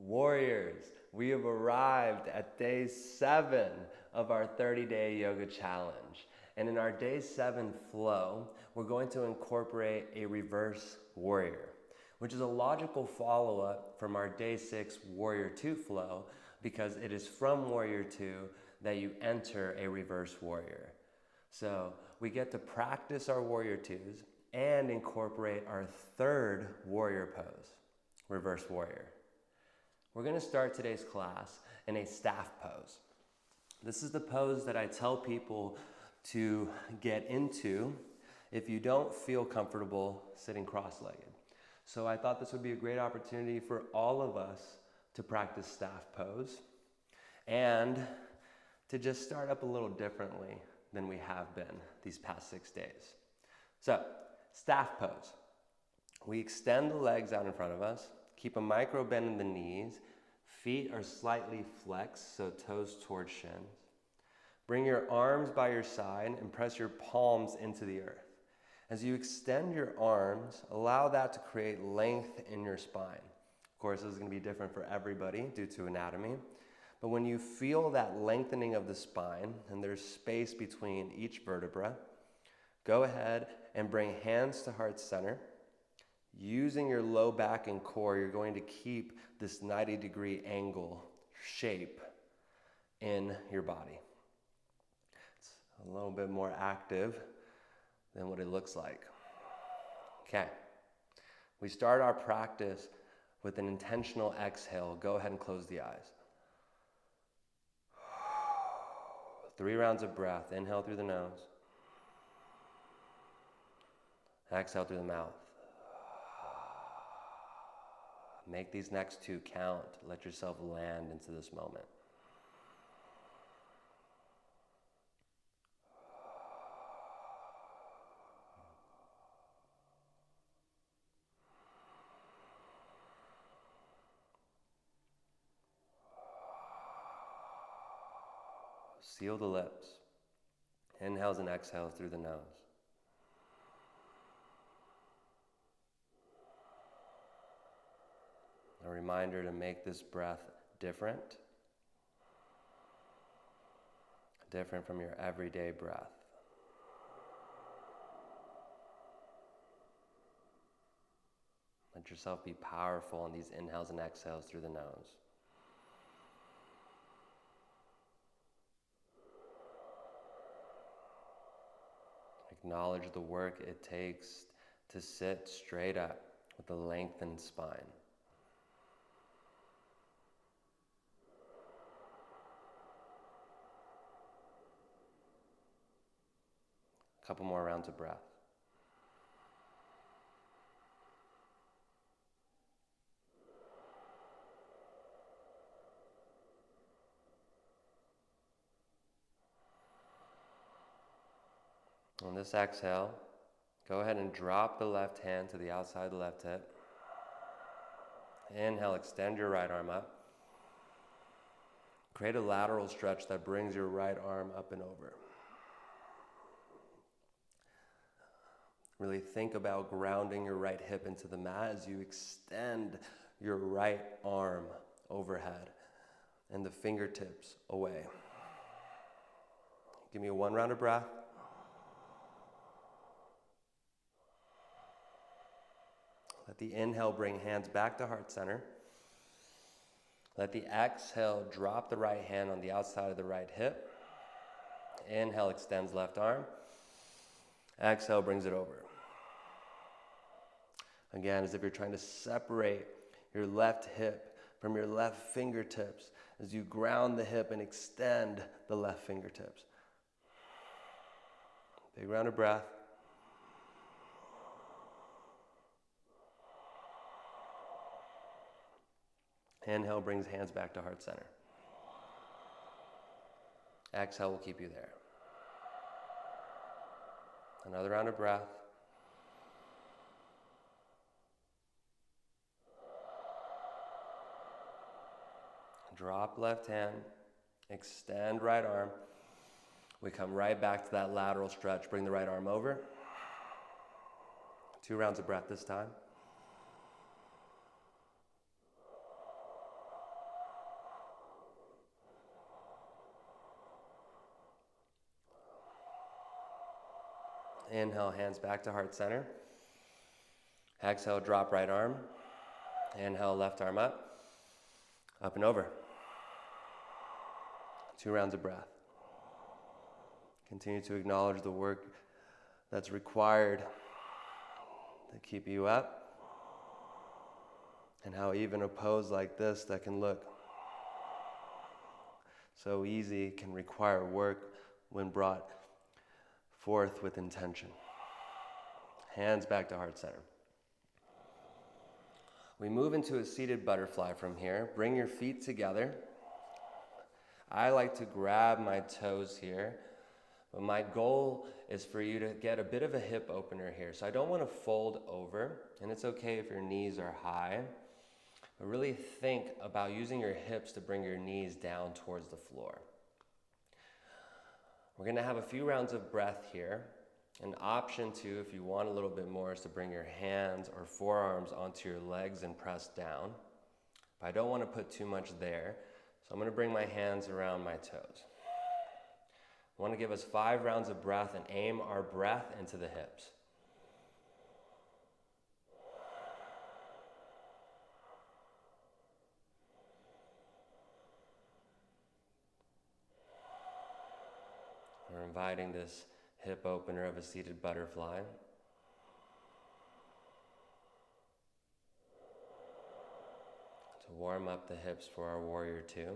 Warriors, we have arrived at day 7 of our 30-day yoga challenge. And in our day 7 flow, we're going to incorporate a reverse warrior, which is a logical follow-up from our day 6 warrior 2 flow, because it is from warrior 2 that you enter a reverse warrior. So we get to practice our warrior 2s and incorporate our third warrior pose, reverse warrior. We're going to start today's class in a staff pose. This is the pose that I tell people to get into if you don't feel comfortable sitting cross-legged. So I thought this would be a great opportunity for all of us to practice staff pose and to just start up a little differently than we have been these past 6 days. So, staff pose. We extend the legs out in front of us, keep a micro bend in the knees, feet are slightly flexed, so toes towards shins. Bring your arms by your side and press your palms into the earth. As you extend your arms, allow that to create length in your spine. Of course, this is going to be different for everybody due to anatomy. But when you feel that lengthening of the spine and there's space between each vertebra, go ahead and bring hands to heart center. Using your low back and core, you're going to keep this 90-degree angle shape in your body. It's a little bit more active than what it looks like. Okay, we start our practice with an intentional exhale. Go ahead and close the eyes. 3 rounds of breath. Inhale through the nose. Exhale through the mouth. Make these next 2 count. Let yourself land into this moment. Seal the lips. Inhales and exhales through the nose. A reminder to make this breath different from your everyday breath. Let yourself be powerful in these inhales and exhales through the nose. Acknowledge the work it takes to sit straight up with a lengthened spine. A couple more rounds of breath. On this exhale, go ahead and drop the left hand to the outside of the left hip. Inhale, extend your right arm up. Create a lateral stretch that brings your right arm up and over. Really think about grounding your right hip into the mat as you extend your right arm overhead and the fingertips away. Give me 1 round of breath. Let the inhale bring hands back to heart center. Let the exhale drop the right hand on the outside of the right hip. Inhale extends left arm. Exhale brings it over. Again, as if you're trying to separate your left hip from your left fingertips as you ground the hip and extend the left fingertips. Big round of breath. Inhale brings hands back to heart center. Exhale will keep you there. Another round of breath. Drop left hand, extend right arm. We come right back to that lateral stretch. Bring the right arm over. 2 rounds of breath this time. Inhale, hands back to heart center. Exhale, drop right arm. Inhale, left arm up and over. 2 rounds of breath. Continue to acknowledge the work that's required to keep you up, and how even a pose like this that can look so easy can require work when brought forth with intention. Hands back to heart center. We move into a seated butterfly from here. Bring your feet together. I like to grab my toes here, but my goal is for you to get a bit of a hip opener here. So I don't want to fold over, and it's okay if your knees are high, but really think about using your hips to bring your knees down towards the floor. We're going to have a few rounds of breath here. An option too, if you want a little bit more, is to bring your hands or forearms onto your legs and press down. But I don't want to put too much there, so I'm going to bring my hands around my toes. I want to give us 5 rounds of breath and aim our breath into the hips. We're inviting this hip opener of a seated butterfly. To warm up the hips for our warrior 2.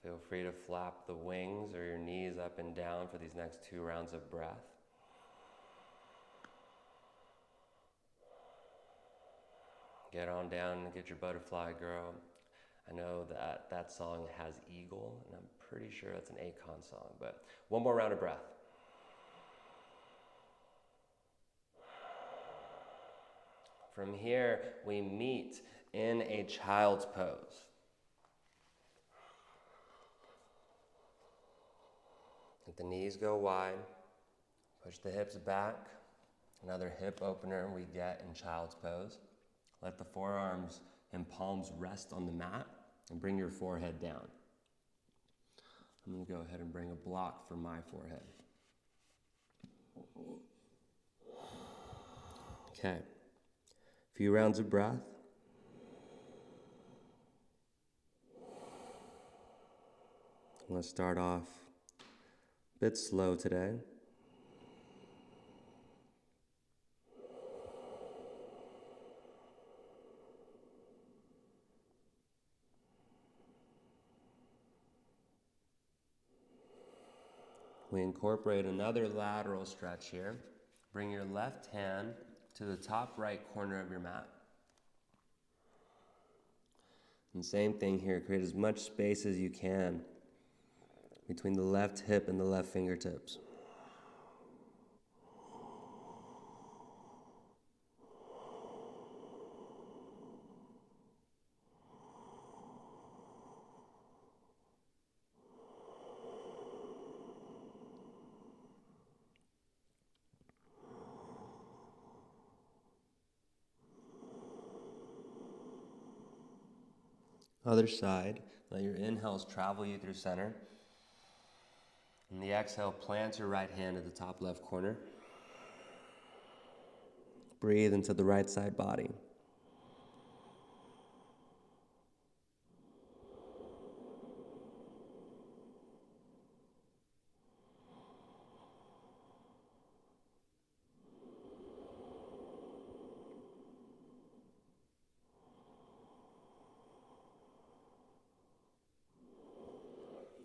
Feel free to flap the wings or your knees up and down for these next 2 rounds of breath. Get on down and get your butterfly, girl. I know that that song has eagle, and I'm pretty sure that's an Akon song, but 1 more round of breath. From here, we meet in a child's pose. Let the knees go wide, push the hips back. Another hip opener we get in child's pose. Let the forearms and palms rest on the mat and bring your forehead down. I'm going to go ahead and bring a block for my forehead. Okay. A few rounds of breath. Let's start off a bit slow today. We incorporate another lateral stretch here. Bring your left hand to the top right corner of your mat. And same thing here, create as much space as you can between the left hip and the left fingertips. Other side, let your inhales travel you through center. And the exhale, plant your right hand at the top left corner. Breathe into the right side body.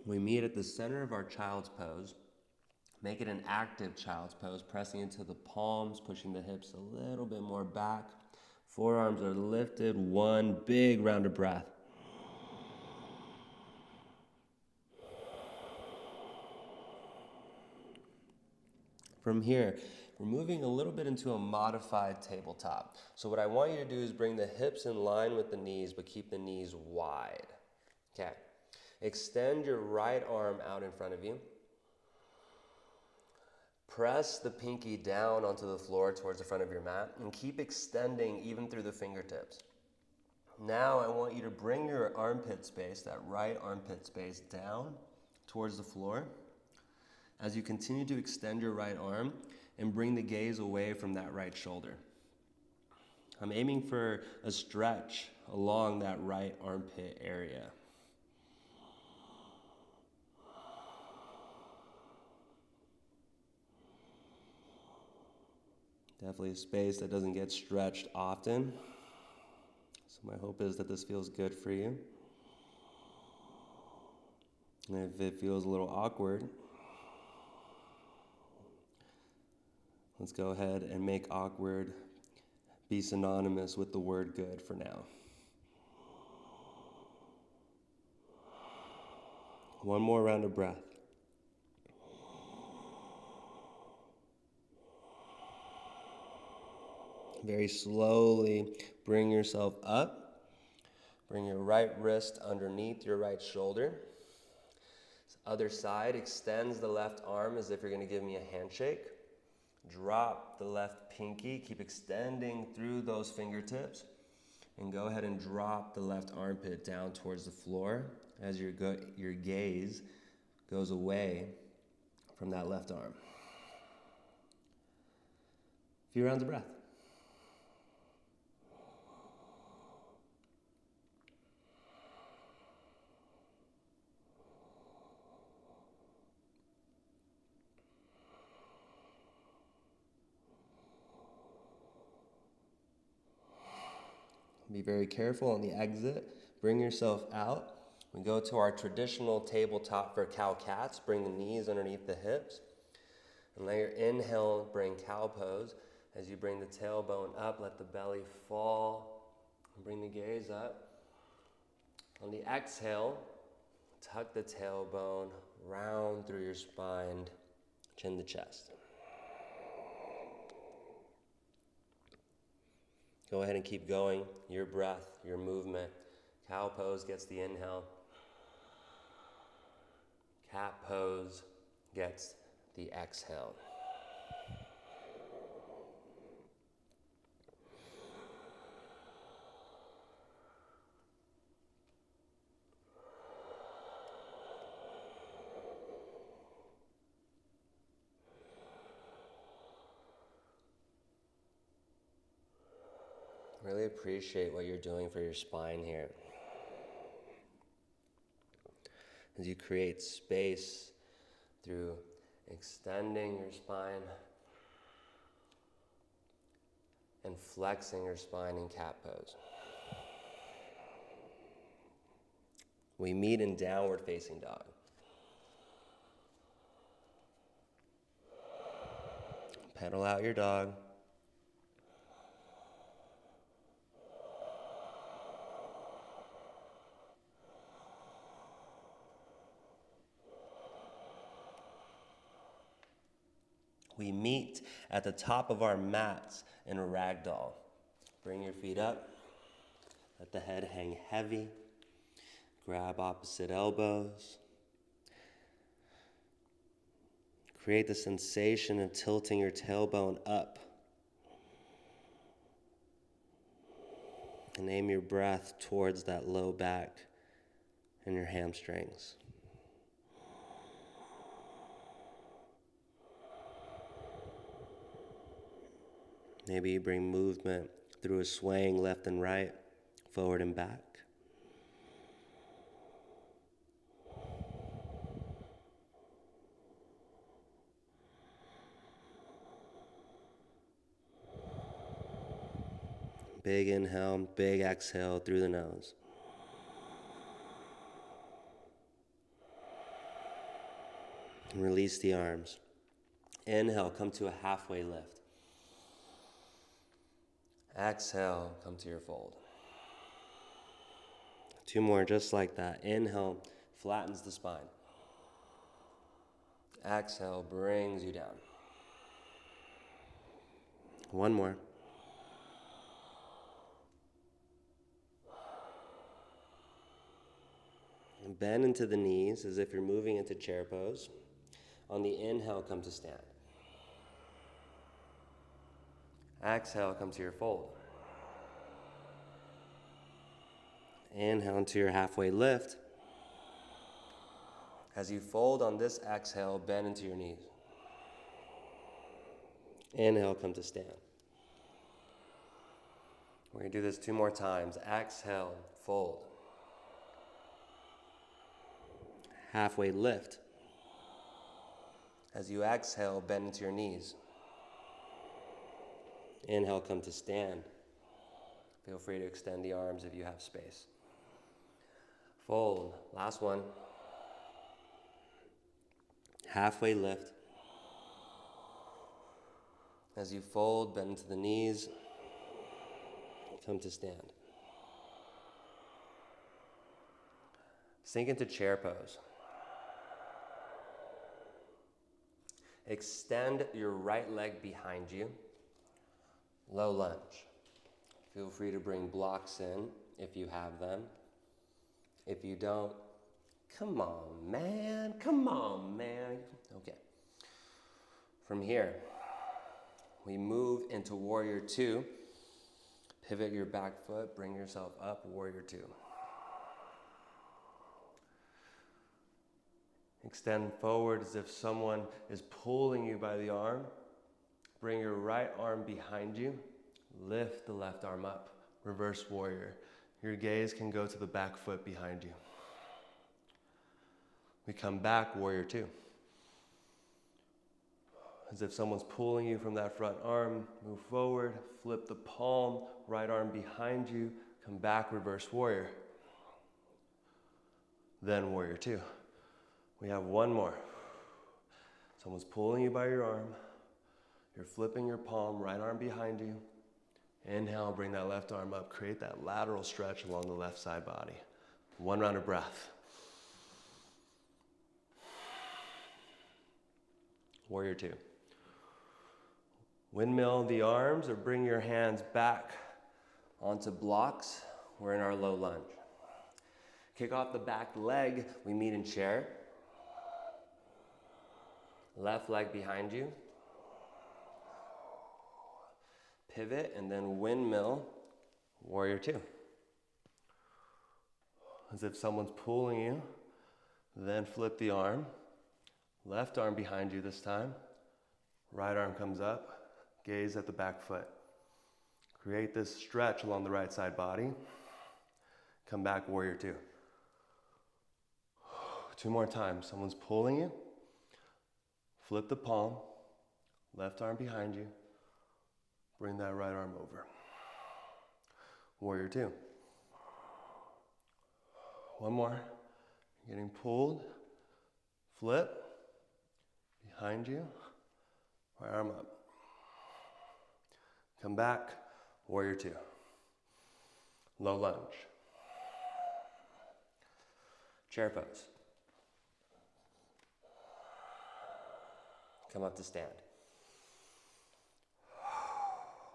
We meet at the center of our child's pose. Make it an active child's pose, pressing into the palms, pushing the hips a little bit more back. Forearms are lifted, 1 big round of breath. From here, we're moving a little bit into a modified tabletop. So what I want you to do is bring the hips in line with the knees, but keep the knees wide. Okay. Extend your right arm out in front of you. Press the pinky down onto the floor towards the front of your mat and keep extending even through the fingertips. Now I want you to bring your armpit space, that right armpit space, down towards the floor as you continue to extend your right arm and bring the gaze away from that right shoulder. I'm aiming for a stretch along that right armpit area. Definitely a space that doesn't get stretched often. So my hope is that this feels good for you. And if it feels a little awkward, let's go ahead and make awkward be synonymous with the word good for now. One more round of breath. Very slowly bring yourself up. Bring your right wrist underneath your right shoulder. Other side, extends the left arm as if you're going to give me a handshake. Drop the left pinky, keep extending through those fingertips. And go ahead and drop the left armpit down towards the floor as your gaze goes away from that left arm. A few rounds of breath. Be very careful on the exit. Bring yourself out. We go to our traditional tabletop for cow-cats. Bring the knees underneath the hips. And let your inhale bring cow pose. As you bring the tailbone up, let the belly fall. And bring the gaze up. On the exhale, tuck the tailbone, round through your spine, chin to chest. Go ahead and keep going. Your breath, your movement. Cow pose gets the inhale. Cat pose gets the exhale. Really appreciate what you're doing for your spine here. As you create space through extending your spine and flexing your spine in cat pose. We meet in downward facing dog. Pedal out your dog. We meet at the top of our mats in a ragdoll. Bring your feet up. Let the head hang heavy. Grab opposite elbows. Create the sensation of tilting your tailbone up. And aim your breath towards that low back and your hamstrings. Maybe you bring movement through a swaying left and right, forward and back. Big inhale, big exhale through the nose. And release the arms. Inhale, come to a halfway lift. Exhale, come to your fold. Two more just like that. Inhale, flattens the spine. Exhale, brings you down. One more. And bend into the knees as if you're moving into chair pose. On the inhale, come to stand. Exhale, come to your fold. Inhale into your halfway lift. As you fold on this exhale, bend into your knees. Inhale, come to stand. We're going to do this 2 more times. Exhale, fold. Halfway lift. As you exhale, bend into your knees. Inhale, come to stand. Feel free to extend the arms if you have space. Fold. Last one. Halfway lift. As you fold, bend into the knees. Come to stand. Sink into chair pose. Extend your right leg behind you. Low lunge. Feel free to bring blocks in if you have them. If you don't, come on, man. Come on, man. Okay. From here, we move into Warrior 2. Pivot your back foot, bring yourself up, Warrior 2. Extend forward as if someone is pulling you by the arm. Bring your right arm behind you. Lift the left arm up, reverse warrior. Your gaze can go to the back foot behind you. We come back, Warrior 2. As if someone's pulling you from that front arm, move forward, flip the palm, right arm behind you, come back, reverse warrior. Then Warrior 2. We have 1 more. Someone's pulling you by your arm, you're flipping your palm, right arm behind you. Inhale, bring that left arm up, create that lateral stretch along the left side body. 1 round of breath. Warrior 2. Windmill the arms or bring your hands back onto blocks. We're in our low lunge. Kick off the back leg, we meet in chair. Left leg behind you. Pivot and then windmill, Warrior 2. As if someone's pulling you, then flip the arm. Left arm behind you this time. Right arm comes up. Gaze at the back foot. Create this stretch along the right side body. Come back, Warrior 2. 2 more times. Someone's pulling you. Flip the palm. Left arm behind you. Bring that right arm over. Warrior 2. 1 more. Getting pulled. Flip. Behind you. Right arm up. Come back. Warrior 2. Low lunge. Chair pose. Come up to stand.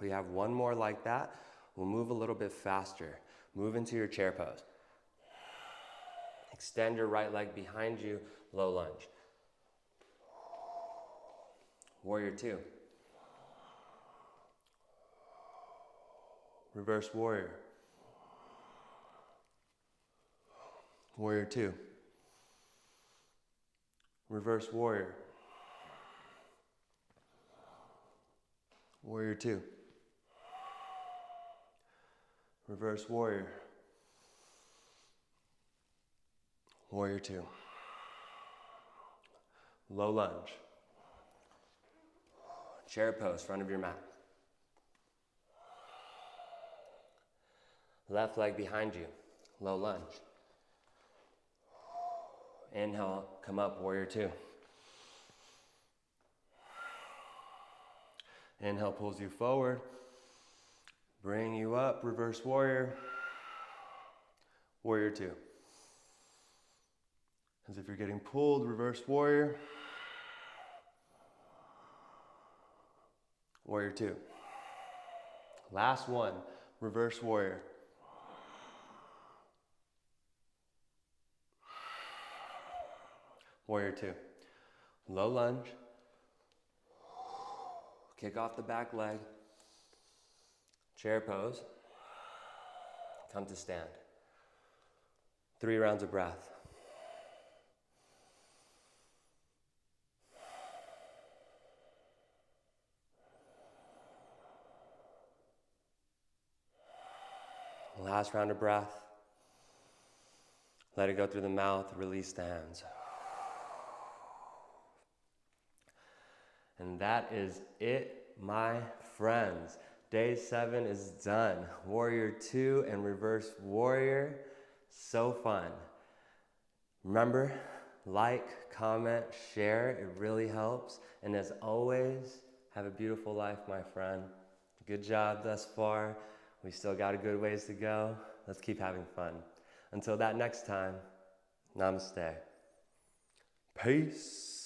We have 1 more like that. We'll move a little bit faster. Move into your chair pose. Extend your right leg behind you, low lunge. Warrior 2. Reverse warrior. Warrior 2. Reverse warrior. Warrior 2. Reverse warrior. Warrior 2. Low lunge. Chair pose, front of your mat. Left leg behind you, low lunge. Inhale, come up, Warrior 2. Inhale pulls you forward. Bring you up, reverse warrior. Warrior 2. As if you're getting pulled, reverse warrior. Warrior 2. Last one, reverse warrior. Warrior 2. Low lunge. Kick off the back leg. Chair pose. Come to stand. 3 rounds of breath. Last round of breath. Let it go through the mouth, release the hands. And that is it, my friends. Day 7 is done. Warrior 2 and reverse warrior. So fun. Remember, like, comment, share. It really helps. And as always, have a beautiful life, my friend. Good job thus far. We still got a good ways to go. Let's keep having fun. Until that next time, namaste. Peace.